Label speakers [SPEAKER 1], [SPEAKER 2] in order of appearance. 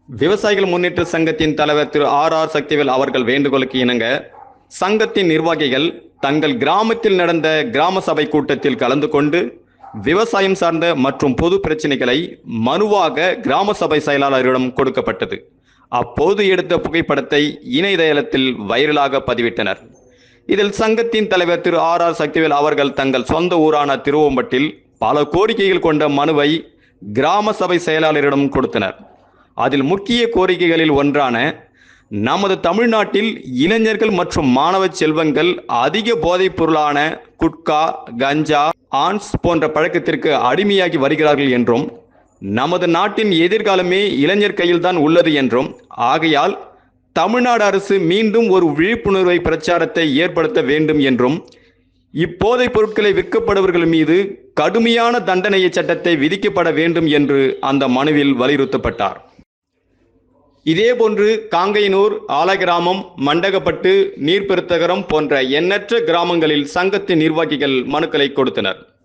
[SPEAKER 1] விவசாயிகள் முன்னேற்ற சங்கத்தின் தலைவர் திரு ஆர் சக்திவேல் அவர்கள் வேண்டுகோளுக்கு இணங்க சங்கத்தின் நிர்வாகிகள் தங்கள் கிராமத்தில் நடந்த கிராம சபை கூட்டத்தில் கலந்து கொண்டு விவசாயம் சார்ந்த மற்றும் பொது பிரச்சனைகளை மனுவாக கிராம சபை செயலாளரிடம் கொடுக்கப்பட்டது. அப்போது எடுத்த புகைப்படத்தை இணையதளத்தில் வைரலாக பதிவிட்டனர். இதில் சங்கத்தின் தலைவர் திரு ஆர் சக்திவேல் அவர்கள் தங்கள் சொந்த ஊரான திருவோம்பட்டில் பல கோரிக்கைகள் கொண்ட மனுவை கிராம சபை செயலாளரிடம் கொடுத்தனர். அதில் முக்கிய கோரிக்கைகளில் ஒன்றான நமது தமிழ்நாட்டில் இளைஞர்கள் மற்றும் மாணவ செல்வங்கள் அதிக போதைப் பொருளான குட்கா, கஞ்சா, ஆன்ஸ் போன்ற பழக்கத்திற்கு அடிமையாகி வருகிறார்கள் என்றும், நமது நாட்டின் எதிர்காலமே இளைஞர் கையில்தான் உள்ளது என்றும், ஆகையால் தமிழ்நாடு அரசு மீண்டும் ஒரு விழிப்புணர்வை பிரச்சாரத்தை ஏற்படுத்த வேண்டும் என்றும், இப்போதைப் பொருட்களை விற்கப்படுபவர்கள் மீது கடுமையான தண்டனை சட்டத்தை விதிக்கப்பட வேண்டும் என்று அந்த மனுவில் வலியுறுத்தப்பட்டார். இதேபோன்று காங்கையனூர், ஆலகிராமம், மண்டகப்பட்டு, நீர்பெருத்தகரம் போன்ற எண்ணற்ற கிராமங்களில் சங்கத்தின் நிர்வாகிகள் மனுக்களை கொடுத்தனர்.